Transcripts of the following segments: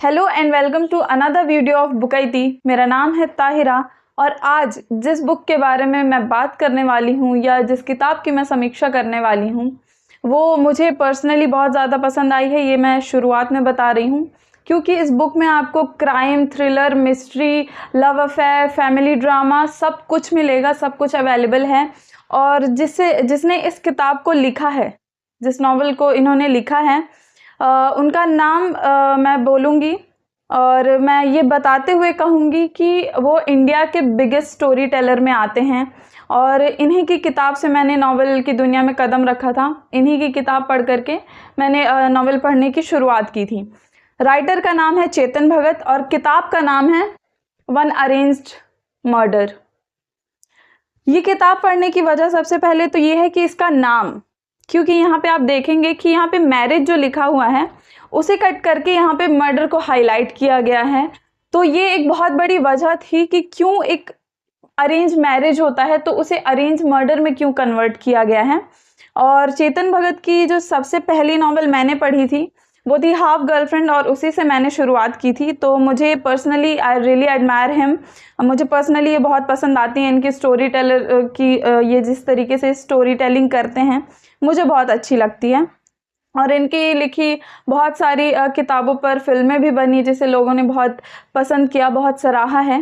Hello and welcome to another video of बुकैती। मेरा नाम है ताहिरा और आज जिस बुक के बारे में मैं बात करने वाली हूँ या जिस किताब की मैं समीक्षा करने वाली हूँ वो मुझे पर्सनली बहुत ज़्यादा पसंद आई है। ये मैं शुरुआत में बता रही हूँ क्योंकि इस बुक में आपको crime, thriller, mystery, love affair, family drama सब कुछ मिलेगा, सब कुछ अवेलेबल है। और जिसने इस किताब को लिखा है, जिस नॉवल को इन्होंने लिखा है, उनका नाम मैं बोलूँगी और मैं ये बताते हुए कहूँगी कि वो इंडिया के बिगेस्ट स्टोरी टेलर में आते हैं और इन्हीं की किताब से मैंने नॉवल की दुनिया में कदम रखा था। इन्हीं की किताब पढ़ करके मैंने नॉवल पढ़ने की शुरुआत की थी। राइटर का नाम है चेतन भगत और किताब का नाम है वन अरेंज्ड मर्डर। ये किताब पढ़ने की वजह सबसे पहले तो ये है कि इसका नाम, क्योंकि यहाँ पे आप देखेंगे कि यहाँ पे मैरिज जो लिखा हुआ है उसे कट करके यहाँ पे मर्डर को हाईलाइट किया गया है। तो ये एक बहुत बड़ी वजह थी कि क्यों एक अरेंज मैरिज होता है तो उसे अरेंज मर्डर में क्यों कन्वर्ट किया गया है। और चेतन भगत की जो सबसे पहली नॉवल मैंने पढ़ी थी वो थी हाफ गर्लफ्रेंड और उसी से मैंने शुरुआत की थी। तो मुझे personally I really admire him. मुझे पर्सनली ये बहुत पसंद आती हैं इनकी स्टोरी टेलर की, ये जिस तरीके से स्टोरी टेलिंग करते हैं मुझे बहुत अच्छी लगती है। और इनकी लिखी बहुत सारी किताबों पर फिल्में भी बनी जिसे लोगों ने बहुत पसंद किया, बहुत सराहा है।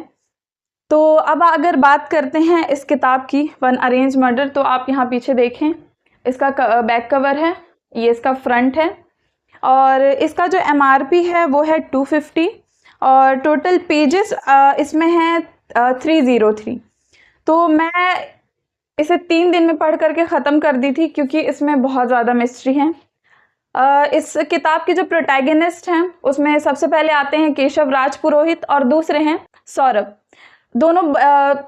तो अब अगर बात करते हैं इस किताब की वन अरेंज मर्डर, तो आप यहाँ पीछे देखें, इसका बैक कवर है, ये इसका फ्रंट है और इसका जो MRP है वो है 250 और टोटल पेजेस इसमें है 303। तो मैं इसे 3 दिन में पढ़ करके ख़त्म कर दी थी क्योंकि इसमें बहुत ज़्यादा मिस्ट्री है। इस किताब के जो प्रोटैगनिस्ट हैं उसमें सबसे पहले आते हैं केशव राज पुरोहित और दूसरे हैं सौरभ। दोनों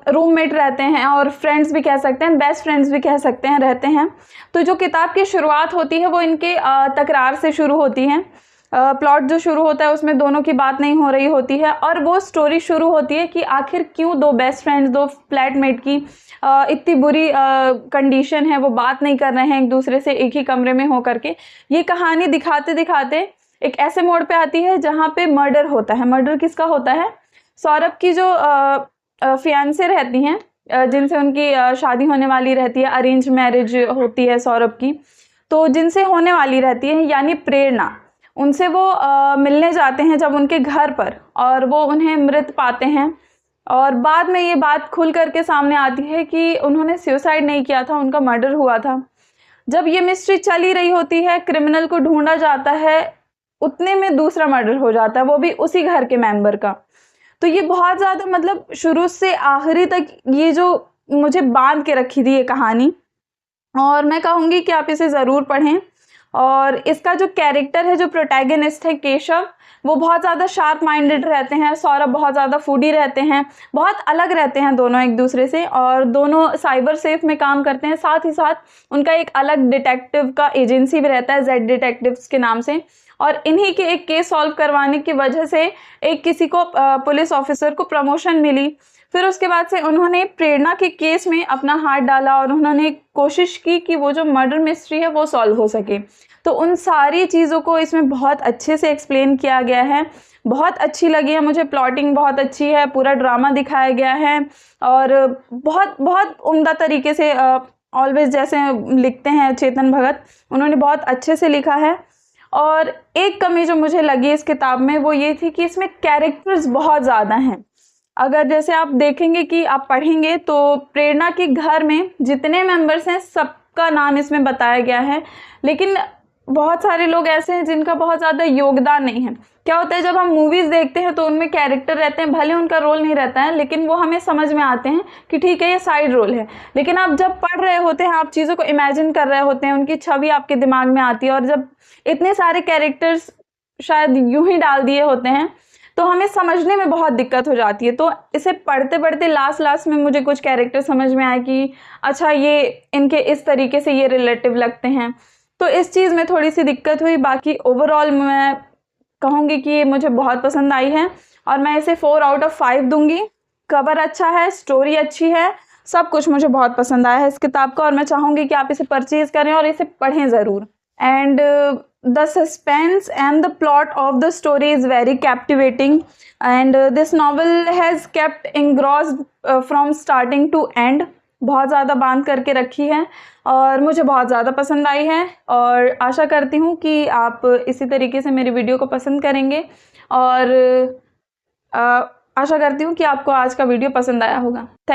रूममेट रहते हैं और फ्रेंड्स भी कह सकते हैं, बेस्ट फ्रेंड्स भी कह सकते हैं, रहते हैं। तो जो किताब की शुरुआत होती है वो इनके तकरार से शुरू होती है। प्लॉट जो शुरू होता है उसमें दोनों की बात नहीं हो रही होती है और वो स्टोरी शुरू होती है कि आखिर क्यों दो बेस्ट फ्रेंड्स, दो फ्लैटमेट की इतनी बुरी कंडीशन है, वो बात नहीं कर रहे हैं एक दूसरे से एक ही कमरे में हो करके। ये कहानी दिखाते दिखाते एक ऐसे मोड़ पे आती है जहाँ पे मर्डर होता है। मर्डर किसका होता है? सौरभ की जो फियांसे रहती हैं, जिनसे उनकी शादी होने वाली रहती है, अरेंज मैरिज होती है सौरभ की, तो जिनसे होने वाली रहती है यानी प्रेरणा, उनसे वो मिलने जाते हैं जब उनके घर पर और वो उन्हें मृत पाते हैं। और बाद में ये बात खुल करके सामने आती है कि उन्होंने सुसाइड नहीं किया था, उनका मर्डर हुआ था। जब ये मिस्ट्री चल ही रही होती है, क्रिमिनल को ढूंढा जाता है, उतने में दूसरा मर्डर हो जाता है, वो भी उसी घर के मेंबर का। तो ये बहुत ज़्यादा, मतलब शुरू से आखिरी तक ये जो मुझे बांध के रखी थी ये कहानी, और मैं कहूँगी कि आप इसे ज़रूर पढ़ें। और इसका जो कैरेक्टर है, जो प्रोटैगनिस्ट है केशव, वो बहुत ज़्यादा शार्प माइंडेड रहते हैं, सौरभ बहुत ज़्यादा फूडी रहते हैं, बहुत अलग रहते हैं दोनों एक दूसरे से, और दोनों साइबर सेफ में काम करते हैं। साथ ही साथ उनका एक अलग डिटेक्टिव का एजेंसी भी रहता है, जेड डिटेक्टिव्स के नाम से। और इन्हीं के एक केस सॉल्व करवाने की वजह से एक किसी को पुलिस ऑफिसर को प्रमोशन मिली। फिर उसके बाद से उन्होंने प्रेरणा के केस में अपना हाथ डाला और उन्होंने कोशिश की कि वो जो मर्डर मिस्ट्री है वो सॉल्व हो सके। तो उन सारी चीज़ों को इसमें बहुत अच्छे से एक्सप्लेन किया गया है। बहुत अच्छी लगी है मुझे, प्लॉटिंग बहुत अच्छी है, पूरा ड्रामा दिखाया गया है और बहुत बहुत उम्दा तरीके से, ऑलवेज जैसे लिखते हैं चेतन भगत, उन्होंने बहुत अच्छे से लिखा है। और एक कमी जो मुझे लगी इस किताब में वो ये थी कि इसमें कैरेक्टर्स बहुत ज़्यादा हैं। अगर जैसे आप देखेंगे कि आप पढ़ेंगे तो प्रेरणा के घर में जितने मेंबर्स हैं सबका नाम इसमें बताया गया है, लेकिन बहुत सारे लोग ऐसे हैं जिनका बहुत ज़्यादा योगदान नहीं है। क्या होता है, जब हम मूवीज़ देखते हैं तो उनमें कैरेक्टर रहते हैं, भले उनका रोल नहीं रहता है लेकिन वो हमें समझ में आते हैं कि ठीक है ये साइड रोल है। लेकिन आप जब पढ़ रहे होते हैं, आप चीज़ों को इमेजिन कर रहे होते हैं, उनकी छवि आपके दिमाग में आती है, और जब इतने सारे कैरेक्टर्स शायद यूं ही डाल दिए होते हैं तो हमें समझने में बहुत दिक्कत हो जाती है। तो इसे पढ़ते पढ़ते लास्ट में मुझे कुछ कैरेक्टर समझ में आए कि अच्छा ये इनके इस तरीके से ये रिलेटिव लगते हैं, तो इस चीज़ में थोड़ी सी दिक्कत हुई। बाकी ओवरऑल मैं कहूँगी कि ये मुझे बहुत पसंद आई है और मैं इसे 4 आउट ऑफ 5 दूंगी। कवर अच्छा है, स्टोरी अच्छी है, सब कुछ मुझे बहुत पसंद आया है इस किताब का और मैं चाहूँगी कि आप इसे परचेज़ करें और इसे पढ़ें ज़रूर। And the suspense and the plot of the story is very captivating, and this novel has kept engrossed from starting to end. बहुत ज़्यादा बांध करके रखी है और मुझे बहुत ज़्यादा पसंद आई है, और आशा करती हूँ कि आप इसी तरीके से मेरी वीडियो को पसंद करेंगे, और आशा करती हूँ कि आपको आज का वीडियो पसंद आया होगा। थैंक